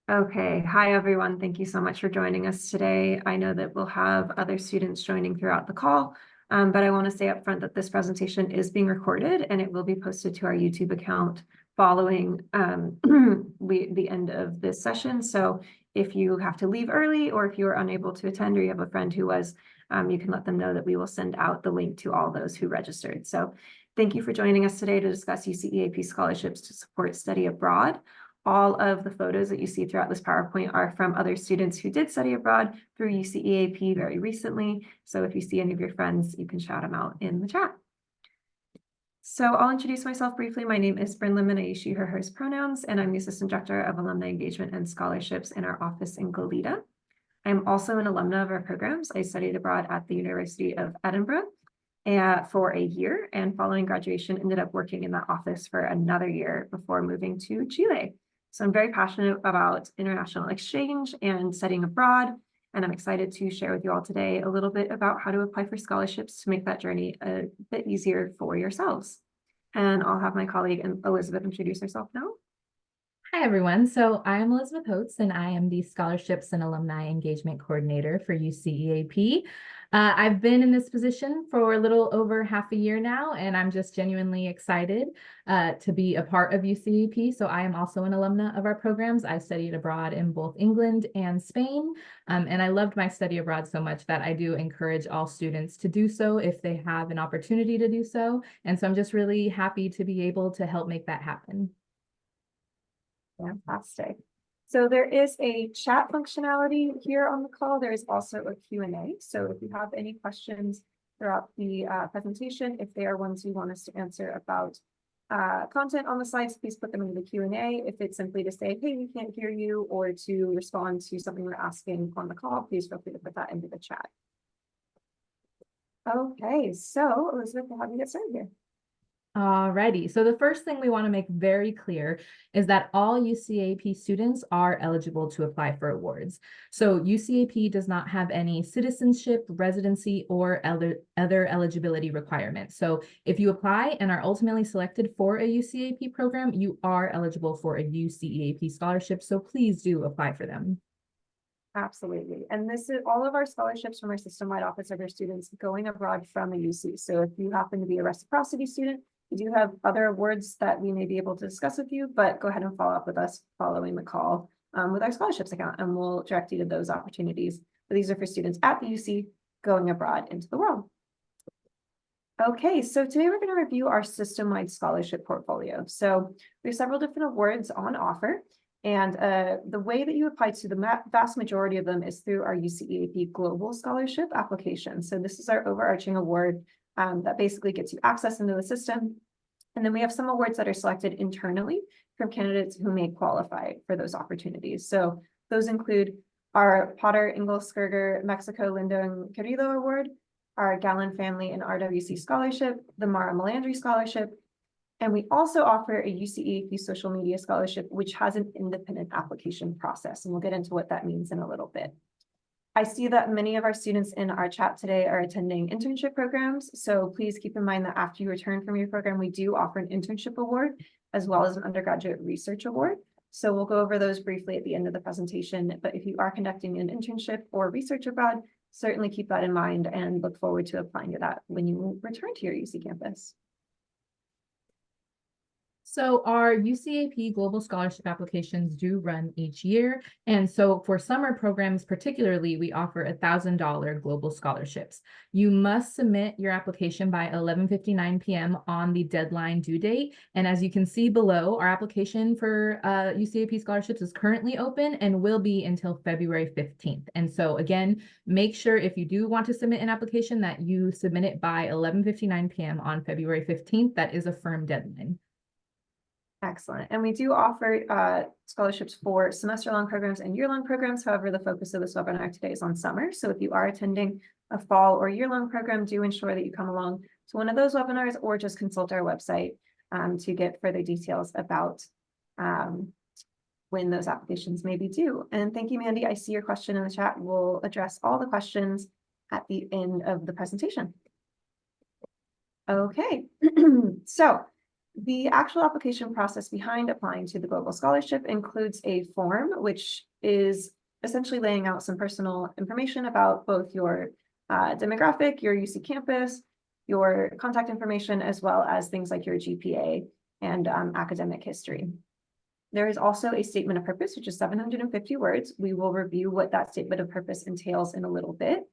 Okay, hi everyone. Thank you so much for joining us today. I know that we'll have other students joining throughout the call, but I want to say up front that this presentation is being recorded and it will be posted to our YouTube account following the end of this session. So if you have to leave early or if you are unable to attend or you have a friend who was, you can let them know that we will send out the link to all those who registered. So thank you for joining us today to discuss UCEAP scholarships to support study abroad. All of the photos that you see throughout this PowerPoint are from other students who did study abroad through UCEAP very recently. So if you see any of your friends, you can shout them out in the chat. So I'll introduce myself briefly. My name is Bryn Lemon. I use she, her, hers pronouns, and I'm the Assistant Director of Alumni Engagement and Scholarships in our office in Goleta. I'm also an alumna of our programs. I studied abroad at the University of Edinburgh for a year, and following graduation, ended up working in that office for another year before moving to Chile. So I'm very passionate about international exchange and studying abroad, and I'm excited to share with you all today a little bit about how to apply for scholarships to make that journey a bit easier for yourselves. And I'll have my colleague Elizabeth introduce herself now. Hi, everyone. So I'm Elizabeth Holtz, and I am the Scholarships and Alumni Engagement Coordinator for UCEAP. I've been in this position for a little over half a year now, and I'm just genuinely excited to be a part of UCEAP. So I am also an alumna of our programs. I studied abroad in both England and Spain, and I loved my study abroad so much that I do encourage all students to do so if they have an opportunity to do so. And so I'm just really happy to be able to help make that happen. Fantastic. So there is a chat functionality here on the call. There is also a Q&A. So if you have any questions throughout the presentation, if they are ones you want us to answer about content on the slides, please put them in the Q&A. If it's simply to say, hey, we can't hear you, or to respond to something we're asking on the call, please feel free to put that into the chat. Okay, so Elizabeth, how do you get started here? Alrighty, so the first thing we want to make very clear is that all UCEAP students are eligible to apply for awards. So UCEAP does not have any citizenship, residency, or other eligibility requirements. So if you apply and are ultimately selected for a UCEAP program, you are eligible for a UCEAP scholarship, so please do apply for them. Absolutely. And this is all of our scholarships from our system-wide office are for students going abroad from a UC. So if you happen to be a reciprocity student, we do have other awards that we may be able to discuss with you, but go ahead and follow up with us following the call with our scholarships account, and we'll direct you to those opportunities. But these are for students at the UC going abroad into the world. Okay, so today we're going to review our system-wide scholarship portfolio. So we have several different awards on offer. And the way that you apply to the vast majority of them is through our UCEAP Global Scholarship application. So this is our overarching award that basically gets you access into the system. And then we have some awards that are selected internally from candidates who may qualify for those opportunities. So those include our Potter, Ingolskerger, Mexico, Lindo, and Querido Award, our Gallen Family and RWC Scholarship, the Mara Melandri Scholarship, and we also offer a UCEAP Social Media Scholarship, which has an independent application process, and we'll get into what that means in a little bit. I see that many of our students in our chat today are attending internship programs, so please keep in mind that after you return from your program, we do offer an internship award as well as an undergraduate research award. So we'll go over those briefly at the end of the presentation, but if you are conducting an internship or research abroad, certainly keep that in mind and look forward to applying to that when you return to your UC campus. So our UCEAP Global Scholarship applications do run each year. And so for summer programs particularly, we offer $1,000 global scholarships. You must submit your application by 11:59 p.m. on the deadline due date. And as you can see below, our application for UCEAP scholarships is currently open and will be until February 15th. And so again, make sure if you do want to submit an application that you submit it by 11:59 p.m. on February 15th. That is a firm deadline. Excellent. And we do offer scholarships for semester-long programs and year-long programs. However, the focus of this webinar today is on summer. So if you are attending a fall or year-long program, do ensure that you come along to one of those webinars or just consult our website to get further details about when those applications may be due. And thank you, Mandy. I see your question in the chat. We'll address all the questions at the end of the presentation. Okay, so The actual application process behind applying to the Global Scholarship includes a form, which is essentially laying out some personal information about both your demographic, your UC campus, your contact information, as well as things like your GPA and academic history. There is also a statement of purpose, which is 750 words. We will review what that statement of purpose entails in a little bit.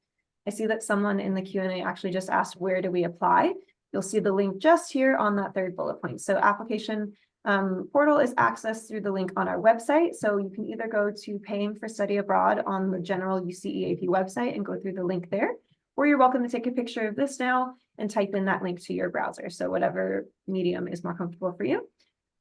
I see that someone in the Q&A actually just asked, where do we apply? You'll see the link just here on that third bullet point. So application portal is accessed through the link on our website. So you can either go to paying for study abroad on the general UCEAP website and go through the link there, or you're welcome to take a picture of this now and type in that link to your browser. So whatever medium is more comfortable for you.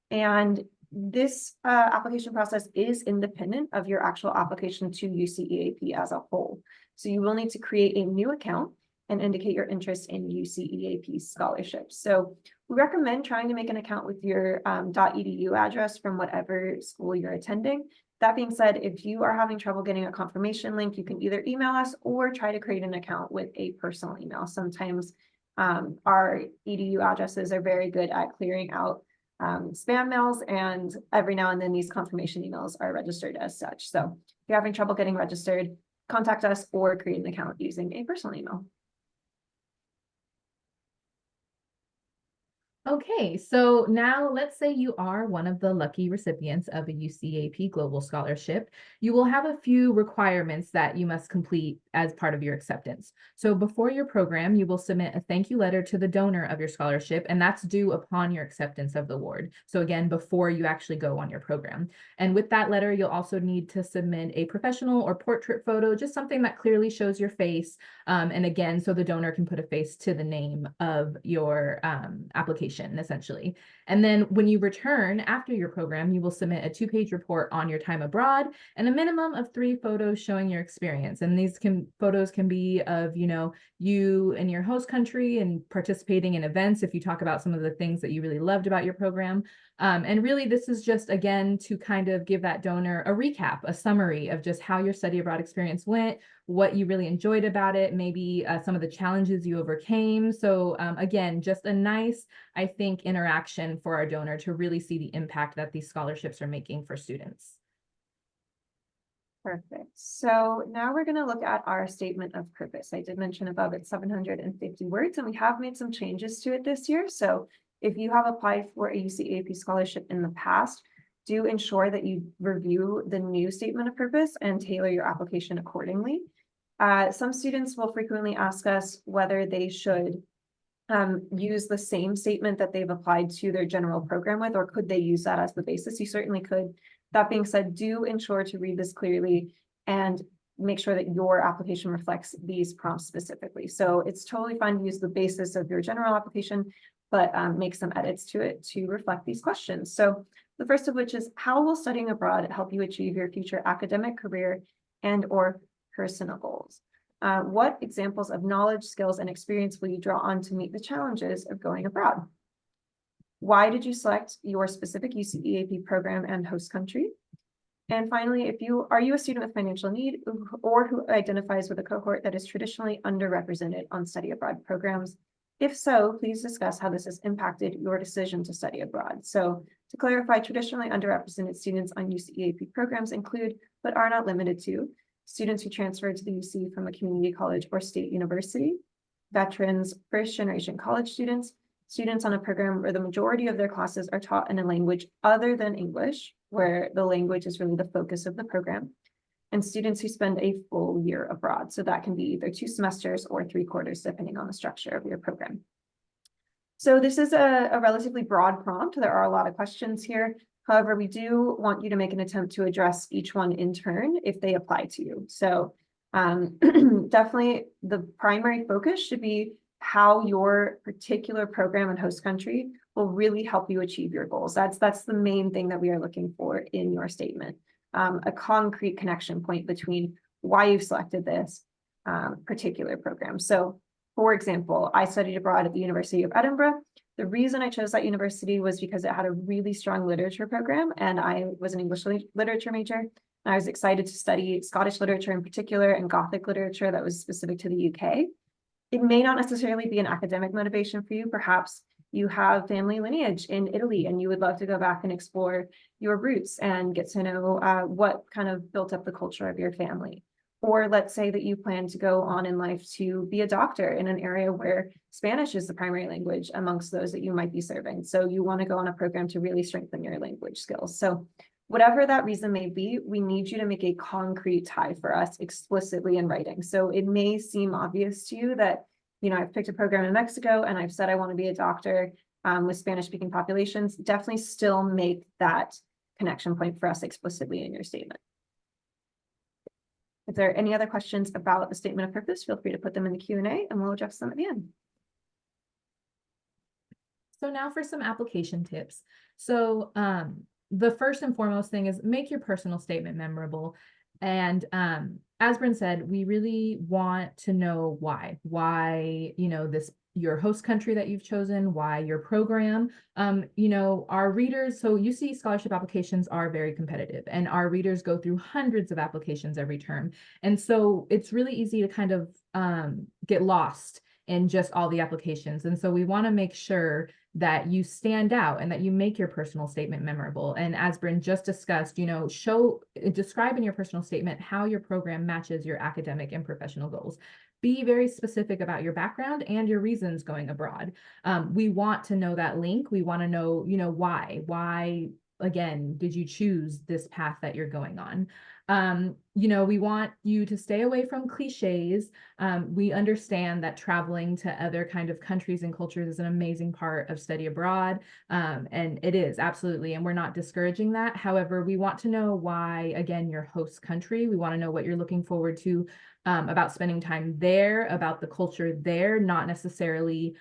And this application process is independent of your actual application to UCEAP as a whole. So you will need to create a new account and indicate your interest in UCEAP scholarships. So we recommend trying to make an account with your .edu address from whatever school you're attending. That being said, if you are having trouble getting a confirmation link, you can either email us or try to create an account with a personal email. Sometimes our edu addresses are very good at clearing out spam mails, and every now and then these confirmation emails are registered as such. So if you're having trouble getting registered, contact us or create an account using a personal email. Okay, so now let's say you are one of the lucky recipients of a UCEAP Global Scholarship. You will have a few requirements that you must complete as part of your acceptance. So before your program, you will submit a thank you letter to the donor of your scholarship, and that's due upon your acceptance of the award. So again, before you actually go on your program. And with that letter, you'll also need to submit a professional or portrait photo, just something that clearly shows your face. And again, so the donor can put a face to the name of your application, essentially. And then when you return after your program, you will submit a 2-page report on your time abroad and a minimum of 3 photos showing your experience. And these photos can be of, you in your host country and participating in events if you talk about some of the things that you really loved about your program. And really, this is just, again, to kind of give that donor a recap, a summary of just how your study abroad experience went, what you really enjoyed about it, maybe some of the challenges you overcame. So again, just a nice, I think, interaction for our donor to really see the impact that these scholarships are making for students. Perfect. So now we're going to look at our statement of purpose. I did mention above it's 750 words, and we have made some changes to it this year. So if you have applied for a UCEAP scholarship in the past, do ensure that you review the new statement of purpose and tailor your application accordingly. Some students will frequently ask us whether they should use the same statement that they've applied to their general program with, or could they use that as the basis? You certainly could. That being said, do ensure to read this clearly and make sure that your application reflects these prompts specifically. So it's totally fine to use the basis of your general application, but make some edits to it to reflect these questions. So the first of which is, how will studying abroad help you achieve your future academic, career, and or personal goals? What examples of knowledge, skills, and experience will you draw on to meet the challenges of going abroad? Why did you select your specific UCEAP program and host country? And finally, are you a student with financial need or who identifies with a cohort that is traditionally underrepresented on study abroad programs? If so, please discuss how this has impacted your decision to study abroad. So to clarify, traditionally underrepresented students on UCEAP programs include, but are not limited to, students who transferred to the UC from a community college or state university, veterans, first-generation college students, students on a program where the majority of their classes are taught in a language other than English, where the language is really the focus of the program, and students who spend a full year abroad. So that can be either 2 semesters or 3 quarters, depending on the structure of your program. So this is a relatively broad prompt. There are a lot of questions here. However, we do want you to make an attempt to address each one in turn if they apply to you. So definitely the primary focus should be how your particular program and host country will really help you achieve your goals. That's the main thing that we are looking for in your statement. A concrete connection point between why you've selected this particular program. So for example, I studied abroad at the University of Edinburgh. The reason I chose that university was because it had a really strong literature program, and I was an English literature major. And I was excited to study Scottish literature in particular and Gothic literature that was specific to the UK. It may not necessarily be an academic motivation for you. Perhaps you have family lineage in Italy and you would love to go back and explore your roots and get to know what kind of built up the culture of your family. Or let's say that you plan to go on in life to be a doctor in an area where Spanish is the primary language amongst those that you might be serving. So you want to go on a program to really strengthen your language skills. So whatever that reason may be, we need you to make a concrete tie for us explicitly in writing. So it may seem obvious to you that, I've picked a program in Mexico and I've said I want to be a doctor with Spanish speaking populations. Definitely still make that connection point for us explicitly in your statement. If there are any other questions about the statement of purpose, feel free to put them in the Q&A and we'll address them at the end. So now for some application tips. So the first and foremost thing is make your personal statement memorable. And as Bryn said, we really want to know why, your host country that you've chosen, why your program, our readers. So UC scholarship applications are very competitive and our readers go through hundreds of applications every term. And so it's really easy to kind of get lost in just all the applications. And so we want to make sure that you stand out and that you make your personal statement memorable. And as Bryn just discussed, describe in your personal statement how your program matches your academic and professional goals. Be very specific about your background and your reasons going abroad. We want to know that link. We want to know, why, again, did you choose this path that you're going on? We want you to stay away from cliches. We understand that traveling to other kind of countries and cultures is an amazing part of study abroad. And it is absolutely, and we're not discouraging that. However, we want to know why, again, your host country. We want to know what you're looking forward to about spending time there, about the culture there, not necessarily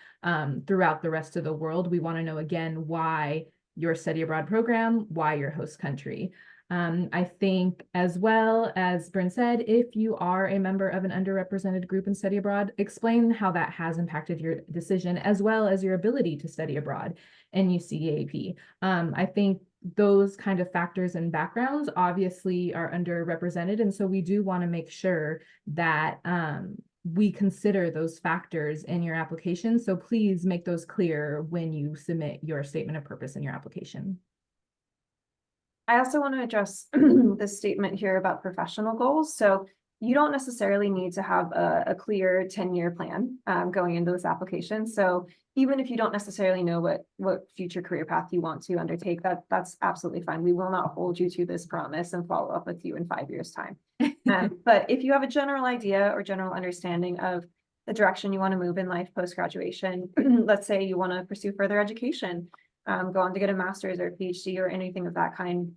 throughout the rest of the world. We want to know, again, why your study abroad program, why your host country. I think, as well as Bryn said, if you are a member of an underrepresented group and study abroad, explain how that has impacted your decision as well as your ability to study abroad in UCEAP. I think those kind of factors and backgrounds obviously are underrepresented. And so we do want to make sure that we consider those factors in your application. So please make those clear when you submit your statement of purpose in your application. I also want to address this statement here about professional goals. So you don't necessarily need to have a clear 10-year plan going into this application. So even if you don't necessarily know what future career path you want to undertake, that's absolutely fine. We will not hold you to this promise and follow up with you in 5 years' time. But if you have a general idea or general understanding of the direction you want to move in life post-graduation, let's say you want to pursue further education, go on to get a master's or a PhD or anything of that kind,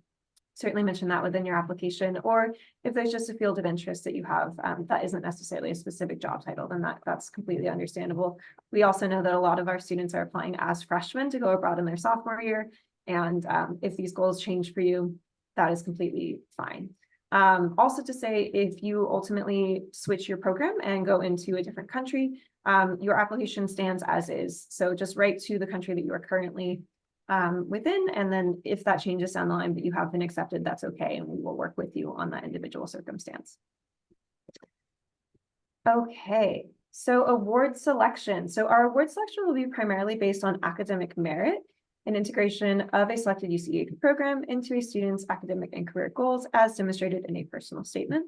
certainly mention that within your application. Or if there's just a field of interest that you have that isn't necessarily a specific job title, then that's completely understandable. We also know that a lot of our students are applying as freshmen to go abroad in their sophomore year. And if these goals change for you, that is completely fine. Also to say, if you ultimately switch your program and go into a different country, your application stands as is. So just write to the country that you are currently within, and then if that changes down the line but you have been accepted, that's okay, and we will work with you on that individual circumstance. Okay, so award selection. So our award selection will be primarily based on academic merit and integration of a selected UCEAP program into a student's academic and career goals as demonstrated in a personal statement.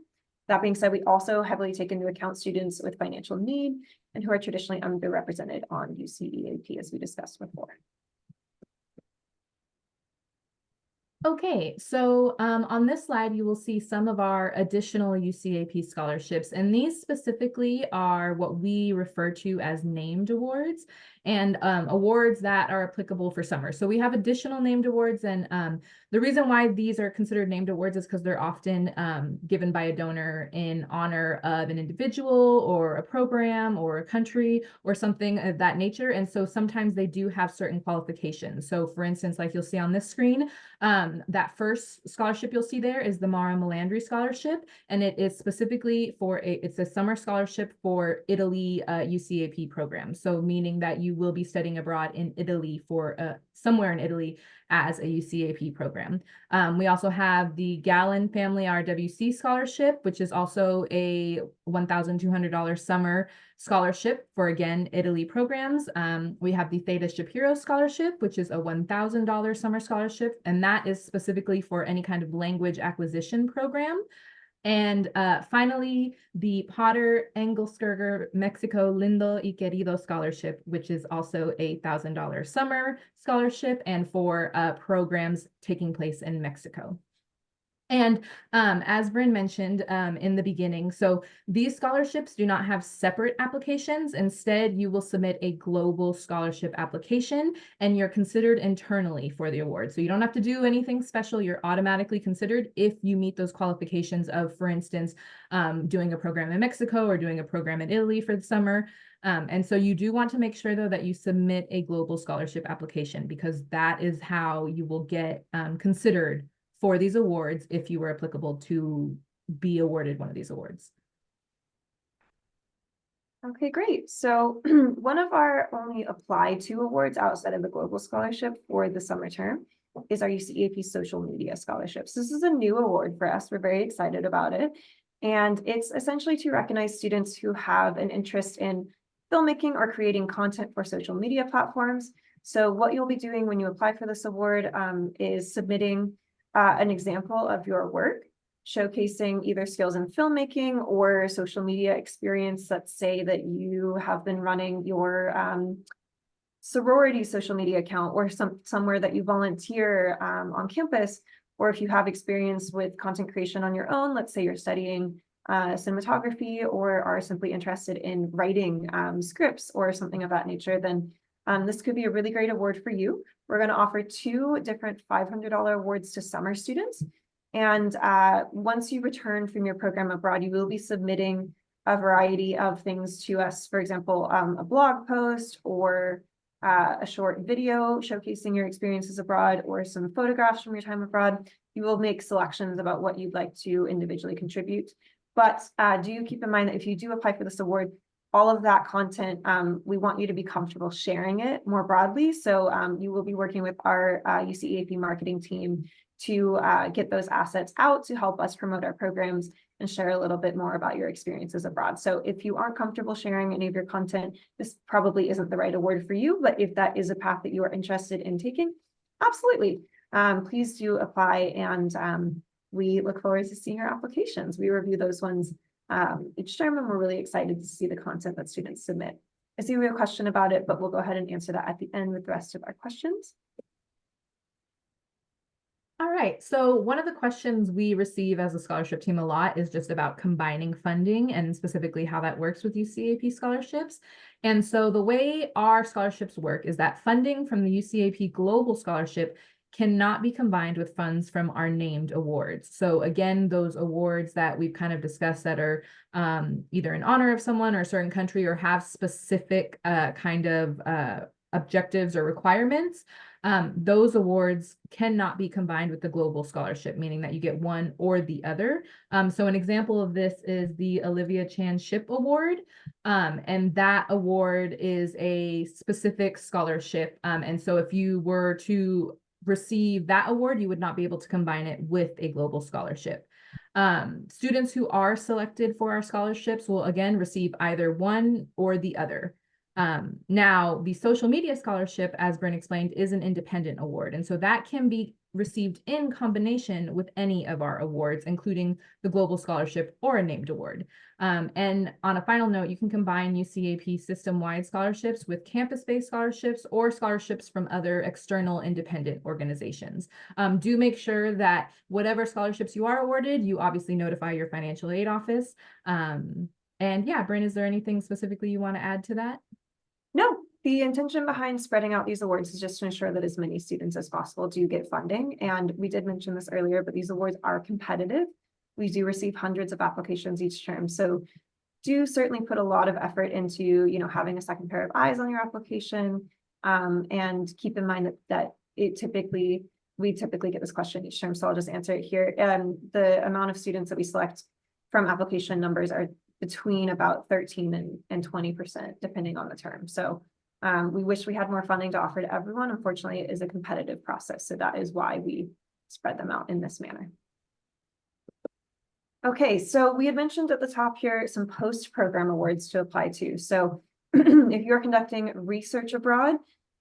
That being said, we also heavily take into account students with financial need and who are traditionally underrepresented on UCEAP, as we discussed before. Okay, so on this slide, you will see some of our additional UCEAP scholarships, and these specifically are what we refer to as named awards and awards that are applicable for summer. So we have additional named awards, and the reason why these are considered named awards is because they're often given by a donor in honor of an individual or a program or a country or something of that nature. And so sometimes they do have certain qualifications. So for instance, like you'll see on this screen, that first scholarship you'll see there is the Mara Melandri Scholarship, and it is specifically it's a summer scholarship for Italy UCEAP program. So meaning that you will be studying abroad in Italy for somewhere in Italy as a UCEAP program. We also have the Gallon Family RWC Scholarship, which is also a $1,200 summer scholarship for, again, Italy programs. We have the Theta Shapiro Scholarship, which is a $1,000 summer scholarship, and that is specifically for any kind of language acquisition program. And finally, the Potter Engelskerger Mexico Lindo y Querido Scholarship, which is also a $1,000 summer scholarship and for programs taking place in Mexico. And as Bryn mentioned in the beginning, so these scholarships do not have separate applications. Instead, you will submit a global scholarship application and you're considered internally for the award. So you don't have to do anything special. You're automatically considered if you meet those qualifications of, for instance, doing a program in Mexico or doing a program in Italy for the summer. And so you do want to make sure, though, that you submit a global scholarship application, because that is how you will get considered for these awards if you were applicable to be awarded one of these awards. Okay, great. So one of our only apply to awards outside of the global scholarship for the summer term is our UCEAP social media scholarships. This is a new award for us. We're very excited about it. And it's essentially to recognize students who have an interest in filmmaking or creating content for social media platforms. So what you'll be doing when you apply for this award is submitting an example of your work, showcasing either skills in filmmaking or social media experience. Let's say that you have been running your sorority social media account, or somewhere that you volunteer on campus, or if you have experience with content creation on your own. Let's say you're studying cinematography or are simply interested in writing scripts or something of that nature, then this could be a really great award for you. We're going to offer 2 different $500 awards to summer students. And once you return from your program abroad, you will be submitting a variety of things to us. For example, a blog post or a short video showcasing your experiences abroad, or some photographs from your time abroad. You will make selections about what you'd like to individually contribute. But do keep in mind that if you do apply for this award, all of that content, we want you to be comfortable sharing it more broadly. So you will be working with our UCEAP marketing team to get those assets out to help us promote our programs and share a little bit more about your experiences abroad. So if you aren't comfortable sharing any of your content, this probably isn't the right award for you. But if that is a path that you are interested in taking, absolutely, please do apply. And we look forward to seeing your applications. We review those ones each term, and we're really excited to see the content that students submit. I see we have a question about it, but we'll go ahead and answer that at the end with the rest of our questions. All right, so one of the questions we receive as a scholarship team a lot is just about combining funding and specifically how that works with UCEAP scholarships. And so the way our scholarships work is that funding from the UCEAP Global Scholarship cannot be combined with funds from our named awards. So again, those awards that we've kind of discussed that are either in honor of someone or a certain country or have specific kind of objectives or requirements, those awards cannot be combined with the global scholarship, meaning that you get one or the other. So an example of this is the Olivia Chan Ship Award. And that award is a specific scholarship. And so if you were to receive that award, you would not be able to combine it with a global scholarship. Students who are selected for our scholarships will again receive either one or the other. Now, the social media scholarship, as Bryn explained, is an independent award. And so that can be received in combination with any of our awards, including the global scholarship or a named award. And on a final note, you can combine UCEAP system-wide scholarships with campus-based scholarships or scholarships from other external independent organizations. Do make sure that whatever scholarships you are awarded, you obviously notify your financial aid office. And yeah, Bryn, is there anything specifically you want to add to that? No, the intention behind spreading out these awards is just to ensure that as many students as possible do get funding. And we did mention this earlier, but these awards are competitive. We do receive hundreds of applications each term. So do certainly put a lot of effort into, you know, having a second pair of eyes on your application. And keep in mind that we typically get this question each term. So I'll just answer it here. The amount of students that we select from application numbers are between about 13 and 20%, depending on the term. So We wish we had more funding to offer to everyone. Unfortunately, it is a competitive process. So that is why we spread them out in this manner. Okay, so we had mentioned at the top here some post-program awards to apply to. So if you're conducting research abroad,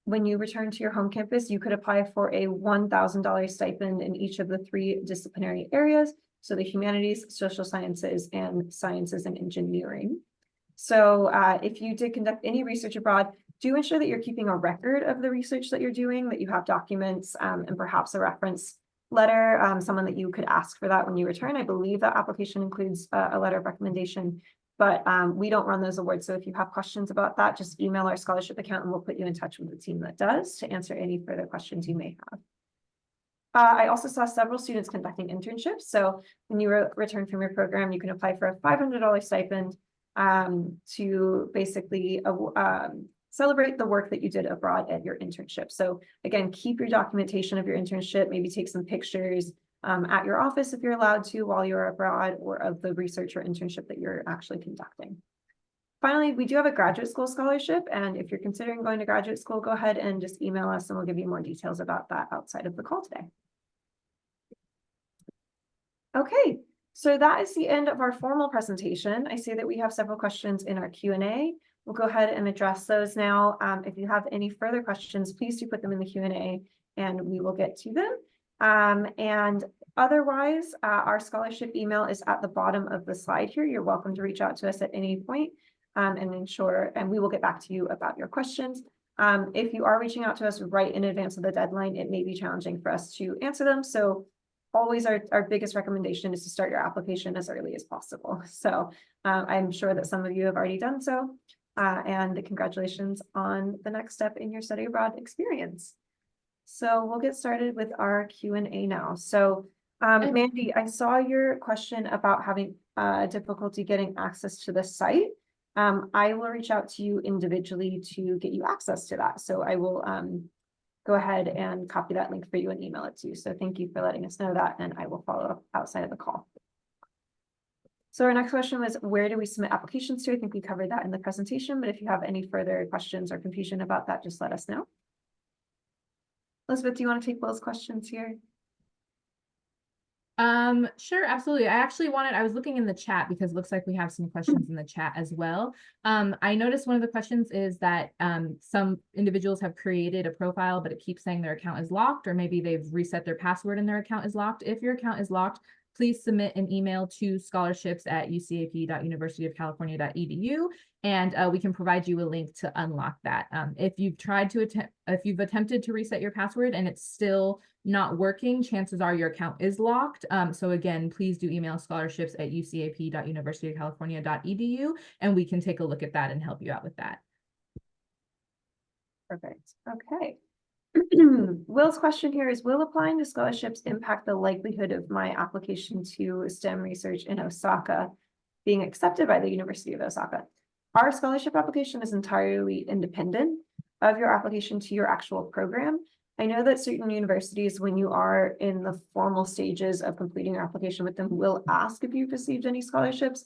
when you return to your home campus, you could apply for a $1,000 stipend in each of the 3 disciplinary areas. So the humanities, social sciences, and sciences and engineering. So if you did conduct any research abroad, do ensure that you're keeping a record of the research that you're doing, that you have documents and perhaps a reference letter, someone that you could ask for that when you return. I believe that application includes a letter of recommendation, but we don't run those awards. So if you have questions about that, just email our scholarship account and we'll put you in touch with the team that does to answer any further questions you may have. I also saw several students conducting internships. So when you return from your program, you can apply for a $500 stipend to basically celebrate the work that you did abroad at your internship. So again, keep your documentation of your internship, maybe take some pictures at your office if you're allowed to while you're abroad, or of the research or internship that you're actually conducting. Finally, we do have a graduate school scholarship, and if you're considering going to graduate school, go ahead and just email us and we'll give you more details about that outside of the call today. Okay, so that is the end of our formal presentation. I see that we have several questions in our Q&A. We'll go ahead and address those now. If you have any further questions, please do put them in the Q&A and we will get to them. And otherwise, our scholarship email is at the bottom of the slide here. You're welcome to reach out to us at any point and we will get back to you about your questions. If you are reaching out to us right in advance of the deadline, it may be challenging for us to answer them. So always our biggest recommendation is to start your application as early as possible. So I'm sure that some of you have already done so. And congratulations on the next step in your study abroad experience. So we'll get started with our Q&A now. So Mandy, I saw your question about having difficulty getting access to the site. I will reach out to you individually to get you access to that. So I will go ahead and copy that link for you and email it to you. So thank you for letting us know that, and I will follow up outside of the call. So our next question was, where do we submit applications to? I think we covered that in the presentation, but if you have any further questions or confusion about that, just let us know. Elizabeth, do you want to take Will's questions here? Sure, absolutely. I was looking in the chat because it looks like we have some questions in the chat as well. I noticed one of the questions is that some individuals have created a profile, but it keeps saying their account is locked, or maybe they've reset their password and their account is locked. If your account is locked, please submit an email to scholarships@ucap.universityofcalifornia.edu, and we can provide you a link to unlock that. If you've attempted to reset your password and it's still not working, chances are your account is locked. So again, please do email scholarships@ucap.universityofcalifornia.edu, and we can take a look at that and help you out with that. Perfect. Okay. Will's question here is, will applying to scholarships impact the likelihood of my application to STEM research in Osaka being accepted by the University of Osaka? Our scholarship application is entirely independent of your application to your actual program. I know that certain universities, when you are in the formal stages of completing your application with them, will ask if you've received any scholarships.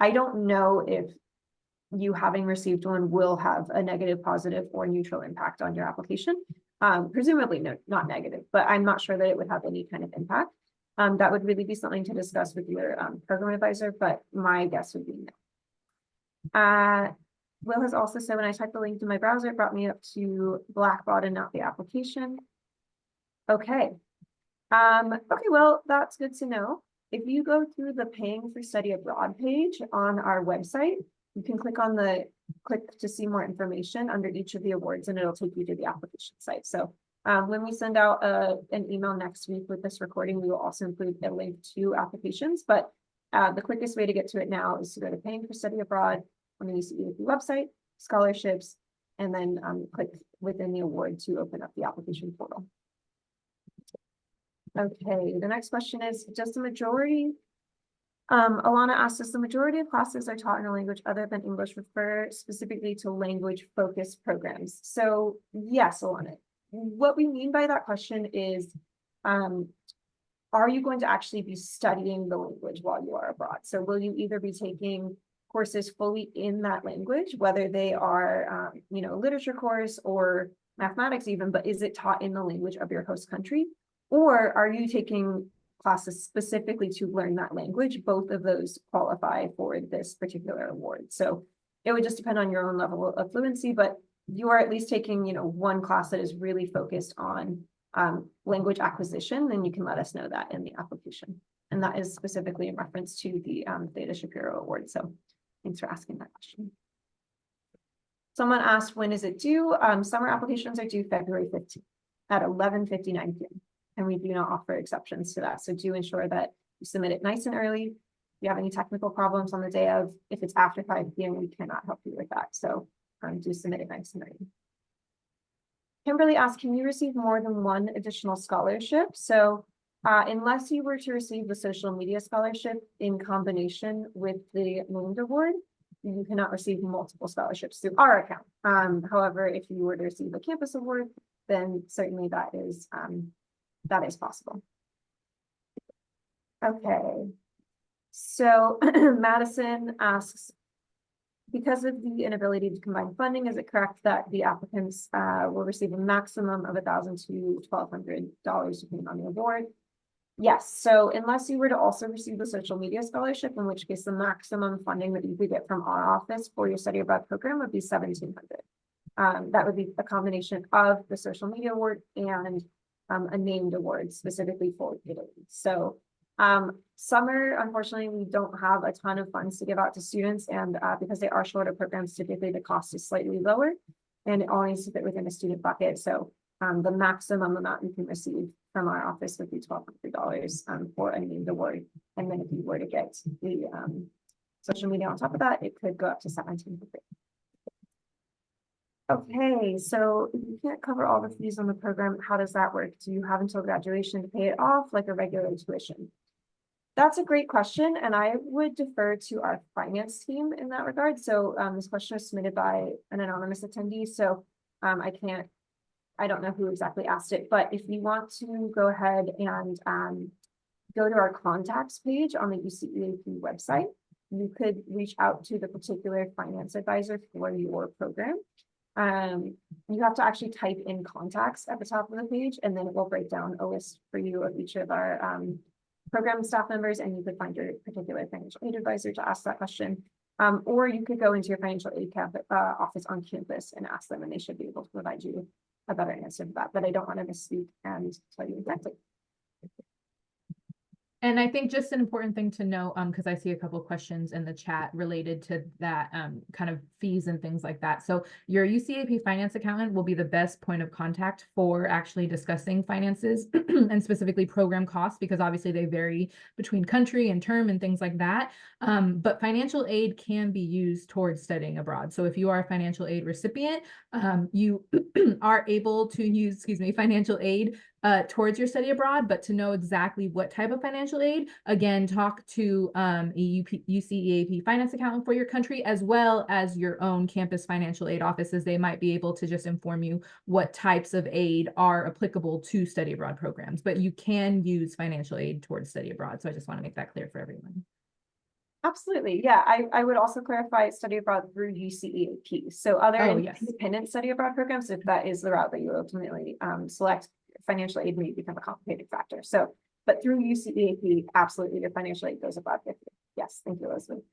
I don't know if you having received one will have a negative, positive, or neutral impact on your application. Presumably not negative, but I'm not sure that it would have any kind of impact. That would really be something to discuss with your program advisor, but my guess would be no. Will has also said, when I typed the link to my browser, it brought me up to Blackbaud and not the application. Okay. Okay, well, that's good to know. If you go through the Paying for Study Abroad page on our website, you can click to see more information under each of the awards, and it'll take you to the application site. So when we send out an email next week with this recording, we will also include a link to applications. But the quickest way to get to it now is to go to Paying for Study Abroad on the UCEAP website, scholarships, and then click within the award to open up the application portal. Okay, the next question is, does the majority Alana asked us, the majority of classes are taught in a language other than English refer specifically to language-focused programs. So yes, Alana, what we mean by that question is, are you going to actually be studying the language while you are abroad? So will you either be taking courses fully in that language, whether they are, you know, literature course or mathematics even, but is it taught in the language of your host country? Or are you taking classes specifically to learn that language? Both of those qualify for this particular award. So it would just depend on your own level of fluency, but you are at least taking, you know, one class that is really focused on language acquisition, then you can let us know that in the application. And that is specifically in reference to the Theta Shapiro Award. So thanks for asking that question. Someone asked, when is it due? Summer applications are due February 15th at 11:59 p.m. And we do not offer exceptions to that. So do ensure that you submit it nice and early. If you have any technical problems on the day of, if it's after 5 p.m., we cannot help you with that. So do submit it nice and early. Kimberly asked, can you receive more than one additional scholarship? So unless you were to receive the social media scholarship in combination with the named award, you cannot receive multiple scholarships through our account. However, if you were to receive a campus award, then certainly that is possible. Okay. So Madison asks, because of the inability to combine funding, is it correct that the applicants will receive a maximum of $1,000 to $1,200 depending on the award? Yes, so unless you were to also receive the social media scholarship, in which case the maximum funding that you could get from our office for your study abroad program would be $1,700. That would be a combination of the social media award and a named award specifically for Italy. So summer, unfortunately, we don't have a ton of funds to give out to students, and because they are shorter programs, typically the cost is slightly lower and it all needs to fit within a student bucket. So the maximum amount you can receive from our office would be $1,200 for a named award. And then if you were to get the social media on top of that, it could go up to $1,700. Okay, so if you can't cover all the fees on the program, how does that work? Do you have until graduation to pay it off like a regular tuition? That's a great question, and I would defer to our finance team in that regard. So this question was submitted by an anonymous attendee, so I don't know who exactly asked it, but if you want to go ahead and go to our contacts page on the UCEAP website, you could reach out to the particular finance advisor for your program. You have to actually type in contacts at the top of the page, and then it will break down a list for you of each of our program staff members, and you could find your particular financial aid advisor to ask that question. Or you could go into your financial aid office on campus and ask them, and they should be able to provide you a better answer to that, but I don't want to misspeak and tell you exactly. And I think just an important thing to know, because I see a couple of questions in the chat related to that kind of fees and things like that. So your UCEAP finance accountant will be the best point of contact for actually discussing finances and specifically program costs, because obviously they vary between country and term and things like that. But financial aid can be used towards studying abroad. So if you are a financial aid recipient, you are able to use, financial aid towards your study abroad, but to know exactly what type of financial aid, again, talk to a UCEAP finance accountant for your country, as well as your own campus financial aid offices. They might be able to just inform you what types of aid are applicable to study abroad programs, but you can use financial aid towards study abroad. So I just want to make that clear for everyone. Absolutely. Yeah, I would also clarify study abroad through UCEAP. So other independent study abroad programs, if that is the route that you ultimately select, financial aid may become a complicated factor. So, but through UCEAP, absolutely, your financial aid goes above 50. Yes, thank you, Elizabeth.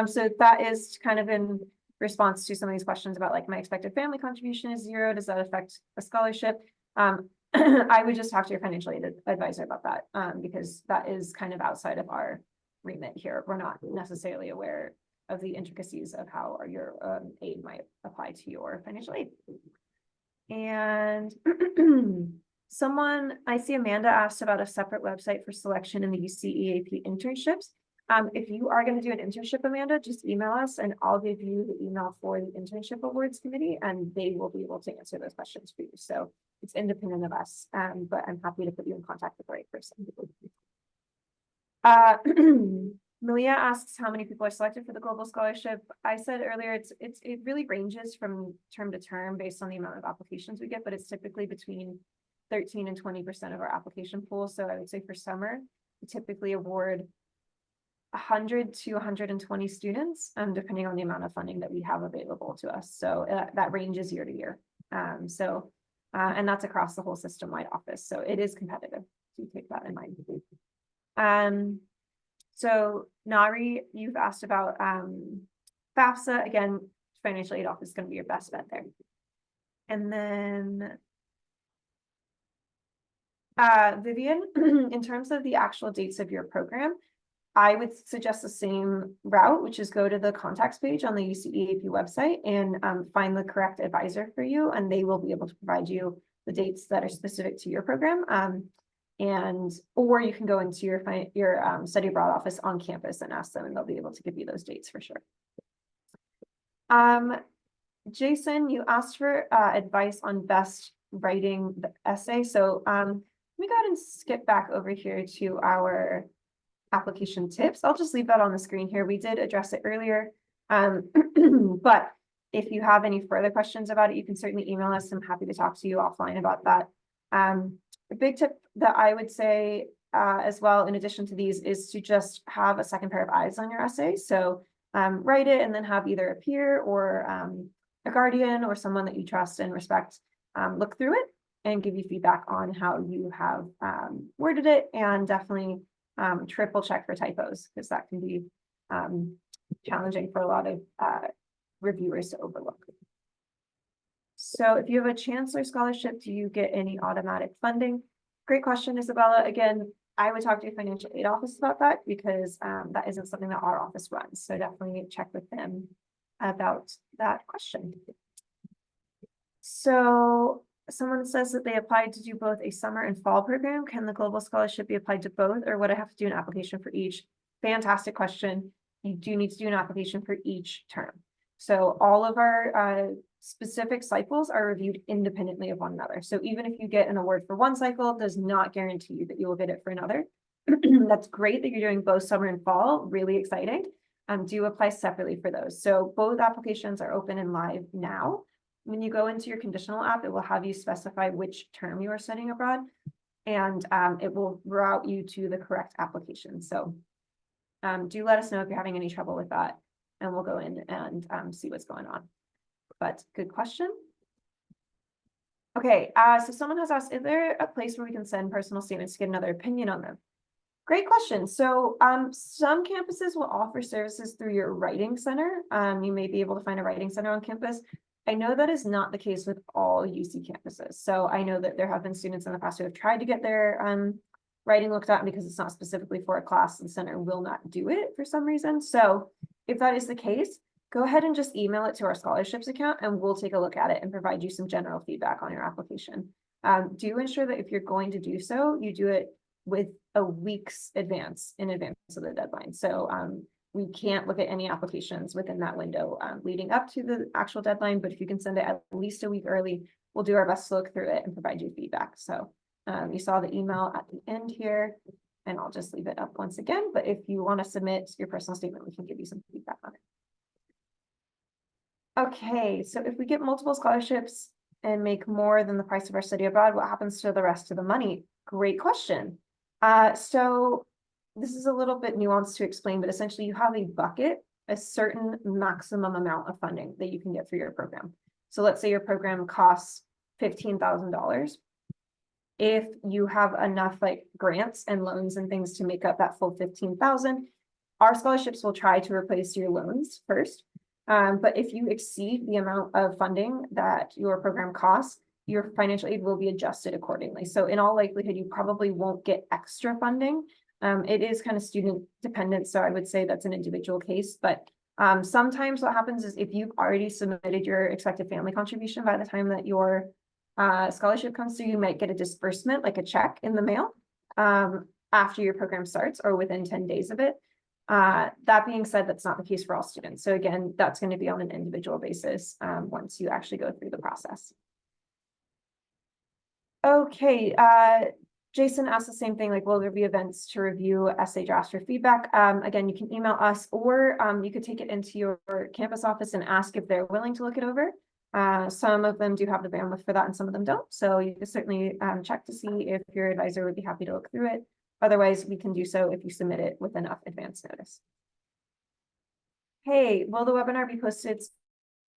So that is kind of in response to some of these questions about like my expected family contribution is 0. Does that affect a scholarship? I would just talk to your financial aid advisor about that because that is kind of outside of our remit here. We're not necessarily aware of the intricacies of how your aid might apply to your financial aid. And I see Amanda asked about a separate website for selection in the UCEAP internships. If you are going to do an internship, Amanda, just email us and I'll give you the email for the internship awards committee and they will be able to answer those questions for you. So it's independent of us, but I'm happy to put you in contact with the right person. Malia asks how many people are selected for the global scholarship. I said earlier, it really ranges from term to term based on the amount of applications we get, but it's typically between 13 and 20% of our application pool. So I would say for summer, we typically award 100 to 120 students, depending on the amount of funding that we have available to us. So that ranges year to year. And that's across the whole system-wide office. So it is competitive. So keep that in mind. So Nari, you've asked about FAFSA. Again, financial aid office is going to be your best bet there. And then Vivian, in terms of the actual dates of your program, I would suggest the same route, which is go to the contacts page on the UCEAP website and find the correct advisor for you, and they will be able to provide you the dates that are specific to your program. Or you can go into your study abroad office on campus and ask them, and they'll be able to give you those dates for sure. Jason, you asked for advice on best writing the essay. So let me go ahead and skip back over here to our application tips. I'll just leave that on the screen here. We did address it earlier. But if you have any further questions about it, you can certainly email us. I'm happy to talk to you offline about that. A big tip that I would say as well, in addition to these, is to just have a second pair of eyes on your essay. So write it and then have either a peer or a guardian or someone that you trust and respect look through it and give you feedback on how you have worded it, and definitely triple check for typos, because that can be challenging for a lot of reviewers to overlook. So if you have a chancellor scholarship, do you get any automatic funding? Great question, Isabella. Again, I would talk to your financial aid office about that, because that isn't something that our office runs. So definitely check with them about that question. So someone says that they applied to do both a summer and fall program. Can the global scholarship be applied to both, or would I have to do an application for each? Fantastic question. You do need to do an application for each term. So all of our specific cycles are reviewed independently of one another. So even if you get an award for one cycle, does not guarantee you that you will get it for another. That's great that you're doing both summer and fall, really exciting. Do apply separately for those. So both applications are open and live now. When you go into your conditional app, it will have you specify which term you are studying abroad, and it will route you to the correct application. So do let us know if you're having any trouble with that, and we'll go in and see what's going on. But good question. Okay, so someone has asked, is there a place where we can send personal statements to get another opinion on them? Great question. So some campuses will offer services through your writing center. You may be able to find a writing center on campus. I know that is not the case with all UC campuses. So I know that there have been students in the past who have tried to get their writing looked at, because it's not specifically for a class, the center will not do it for some reason. So if that is the case, go ahead and just email it to our scholarships account, and we'll take a look at it and provide you some general feedback on your application. Do ensure that if you're going to do so, you do it with a week's in advance of the deadline. So we can't look at any applications within that window leading up to the actual deadline, but if you can send it at least a week early, we'll do our best to look through it and provide you feedback. So you saw the email at the end here, and I'll just leave it up once again, but if you want to submit your personal statement, we can give you some feedback on it. Okay, so if we get multiple scholarships and make more than the price of our study abroad, what happens to the rest of the money? Great question. So this is a little bit nuanced to explain, but essentially you have a bucket, a certain maximum amount of funding that you can get for your program. So let's say your program costs $15,000. If you have enough like grants and loans and things to make up that full 15,000, our scholarships will try to replace your loans first. But if you exceed the amount of funding that your program costs, your financial aid will be adjusted accordingly. So in all likelihood, you probably won't get extra funding. It is kind of student dependent, so I would say that's an individual case. But sometimes what happens is if you've already submitted your expected family contribution by the time that your scholarship comes through, you might get a disbursement, like a check in the mail after your program starts or within 10 days of it. That being said, that's not the case for all students. So again, that's going to be on an individual basis once you actually go through the process. Okay, Jason asked the same thing, like, will there be events to review essay drafts for feedback? Again, you can email us, or you could take it into your campus office and ask if they're willing to look it over. Some of them do have the bandwidth for that and some of them don't. So you can certainly check to see if your advisor would be happy to look through it. Otherwise, we can do so if you submit it with enough advance notice. Hey, will the webinar be posted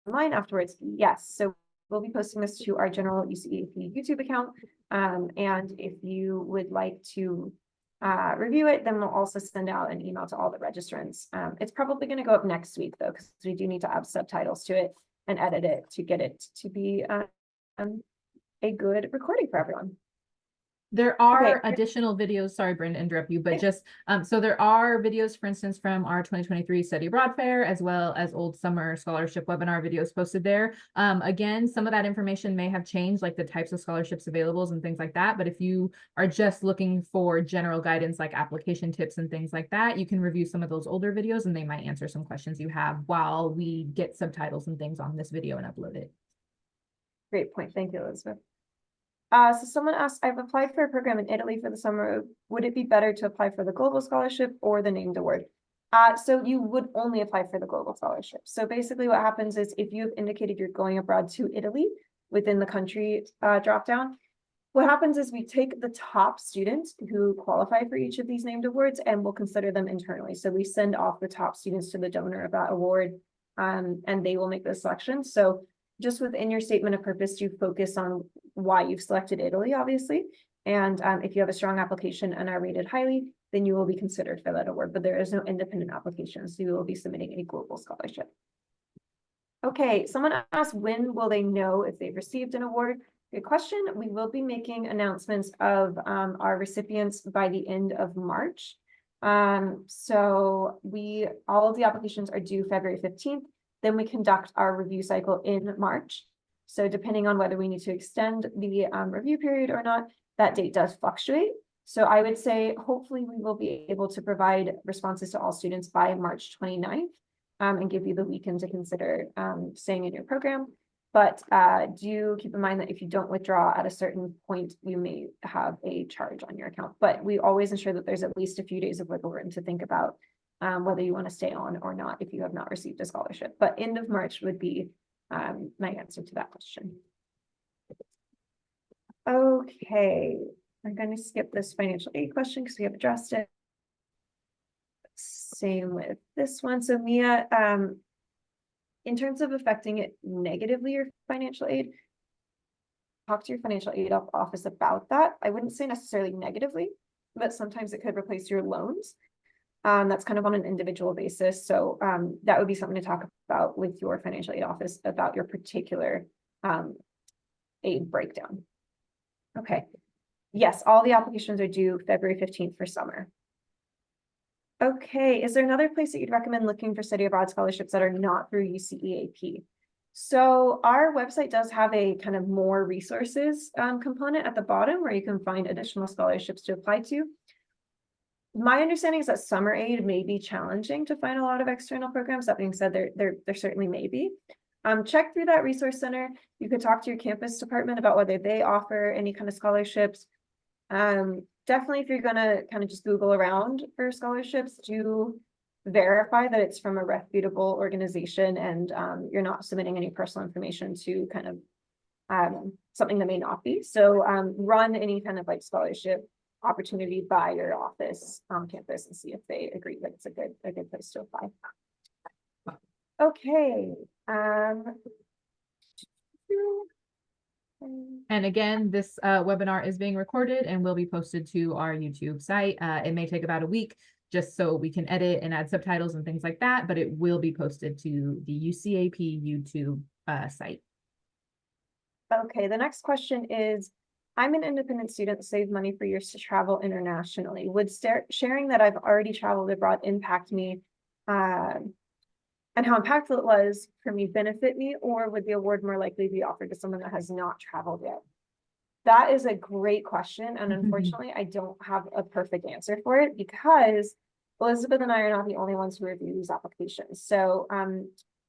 online afterwards? Yes, so we'll be posting this to our general UCEAP YouTube account. And if you would like to review it, then we'll also send out an email to all the registrants. It's probably going to go up next week though, because we do need to add subtitles to it and edit it to get it to be a good recording for everyone. There are Okay. additional videos, sorry, Bryn, to interrupt you, but just, so there are videos, for instance, from our 2023 Study Abroad Fair, as well as old summer scholarship webinar videos posted there. Again, some of that information may have changed, like the types of scholarships available and things like that. But if you are just looking for general guidance, like application tips and things like that, you can review some of those older videos and they might answer some questions you have while we get subtitles and things on this video and upload it. Great point. Thank you, Elizabeth. So someone asked, I've applied for a program in Italy for the summer. Would it be better to apply for the global scholarship or the named award? So you would only apply for the global scholarship. So basically what happens is if you've indicated you're going abroad to Italy within the country dropdown, what happens is we take the top students who qualify for each of these named awards and we'll consider them internally. So we send off the top students to the donor of that award and they will make the selection. So just within your statement of purpose, you focus on why you've selected Italy, obviously. And if you have a strong application and are rated highly, then you will be considered for that award, but there is no independent application. So you will be submitting a global scholarship. Okay, someone asked, when will they know if they've received an award? Good question. We will be making announcements of our recipients by the end of March. So all of the applications are due February 15th. Then we conduct our review cycle in March. So depending on whether we need to extend the review period or not, that date does fluctuate. So I would say hopefully we will be able to provide responses to all students by March 29th and give you the weekend to consider staying in your program. But do keep in mind that if you don't withdraw at a certain point, you may have a charge on your account. But we always ensure that there's at least a few days of wiggle room to think about whether you want to stay on or not if you have not received a scholarship. But end of March would be my answer to that question. Okay, I'm going to skip this financial aid question because we have addressed it. Same with this one. So Mia, in terms of affecting it negatively, your financial aid, talk to your financial aid office about that. I wouldn't say necessarily negatively, but sometimes it could replace your loans. That's kind of on an individual basis. So that would be something to talk about with your financial aid office about your particular aid breakdown. Okay. Yes, all the applications are due February 15th for summer. Okay, is there another place that you'd recommend looking for study abroad scholarships that are not through UCEAP? So our website does have a kind of more resources component at the bottom where you can find additional scholarships to apply to. My understanding is that summer aid may be challenging to find a lot of external programs. That being said, there certainly may be. Check through that resource center. You could talk to your campus department about whether they offer any kind of scholarships. Definitely, if you're gonna kind of just Google around for scholarships, do verify that it's from a reputable organization and you're not submitting any personal information to kind of something that may not be. So run any kind of like scholarship opportunity by your office on campus and see if they agree that it's a good place to apply. Okay. And again, this webinar is being recorded and will be posted to our YouTube site. It may take about a week just so we can edit and add subtitles and things like that, but it will be posted to the UCEAP YouTube site. Okay, the next question is, I'm an independent student, save money for years to travel internationally. Would sharing that I've already traveled abroad impact me and how impactful it was for me benefit me, or would the award more likely be offered to someone that has not traveled yet? That is a great question. And unfortunately, I don't have a perfect answer for it because Elizabeth and I are not the only ones who review these applications. So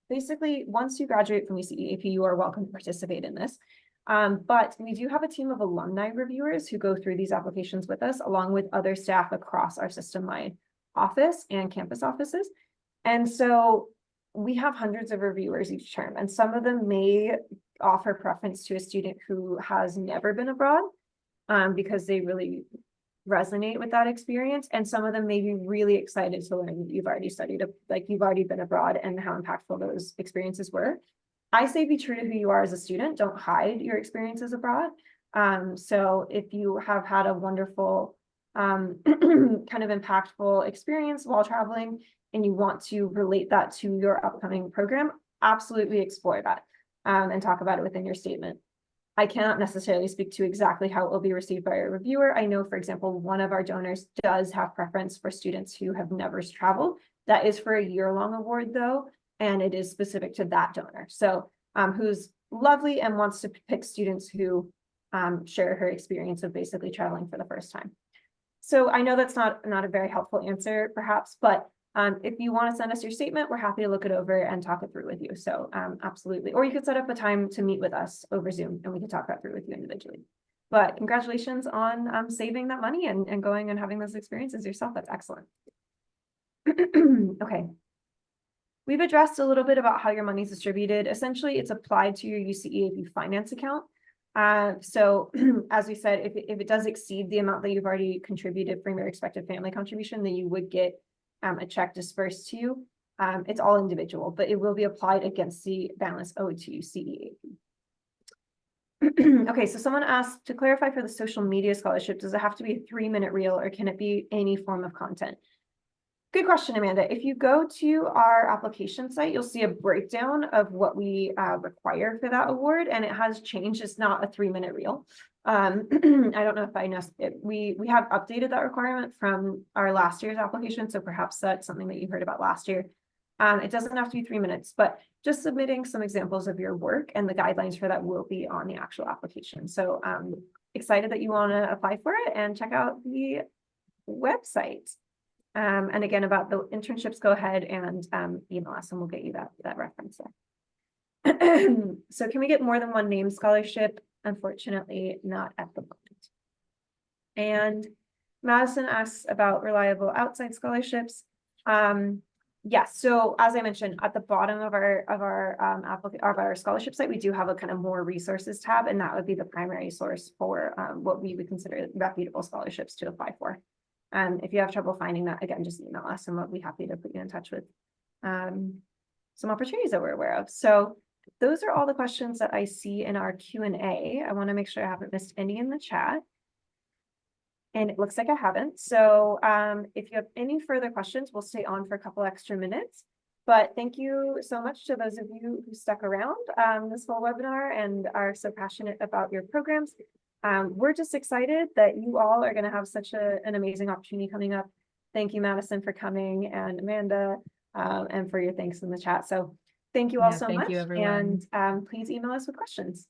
basically, once you graduate from UCEAP, you are welcome to participate in this. But we do have a team of alumni reviewers who go through these applications with us, along with other staff across our system-wide office and campus offices. And so we have hundreds of reviewers each term, and some of them may offer preference to a student who has never been abroad because they really resonate with that experience. And some of them may be really excited to learn that you've already studied, like you've already been abroad and how impactful those experiences were. I say be true to who you are as a student. Don't hide your experiences abroad. So if you have had a wonderful kind of impactful experience while traveling and you want to relate that to your upcoming program, absolutely explore that and talk about it within your statement. I cannot necessarily speak to exactly how it will be received by a reviewer. I know, for example, one of our donors does have preference for students who have never traveled. That is for a year-long award though, and it is specific to that donor. So who's lovely and wants to pick students who share her experience of basically traveling for the first time. So I know that's not a very helpful answer perhaps, but if you want to send us your statement, we're happy to look it over and talk it through with you. So absolutely. Or you could set up a time to meet with us over Zoom and we could talk that through with you individually. But congratulations on saving that money and going and having those experiences yourself. That's excellent. Okay. We've addressed a little bit about how your money is distributed. Essentially, it's applied to your UCEAP finance account. So as we said, if it does exceed the amount that you've already contributed from your expected family contribution, then you would get a check dispersed to you. It's all individual, but it will be applied against the balance owed to UCEAP. Okay, so someone asked to clarify for the social media scholarship, does it have to be a 3-minute reel or can it be any form of content? Good question, Amanda. If you go to our application site, you'll see a breakdown of what we require for that award, and it has changed. It's not a 3-minute reel. I don't know if I know we have updated that requirement from our last year's application, so perhaps that's something that you heard about last year. It doesn't have to be 3 minutes, but just submitting some examples of your work and the guidelines for that will be on the actual application. So excited that you want to apply for it and check out the website. And again, about the internships, go ahead and email us and we'll get you that reference there. So can we get more than one name scholarship? Unfortunately, not at the moment. And Madison asks about reliable outside scholarships. Yes, so as I mentioned, at the bottom of our scholarship site, we do have a kind of more resources tab, and that would be the primary source for what we would consider reputable scholarships to apply for. If you have trouble finding that, again, just email us and we'll be happy to put you in touch with some opportunities that we're aware of. So those are all the questions that I see in our Q&A. I want to make sure I haven't missed any in the chat. And it looks like I haven't. So if you have any further questions, we'll stay on for a couple extra minutes. But thank you so much to those of you who stuck around this whole webinar and are so passionate about your programs. We're just excited that you all are going to have such an amazing opportunity coming up. Thank you, Madison, for coming, and Amanda, and for your thanks in the chat. So thank you all so much. Thank you, everyone. And please email us with questions.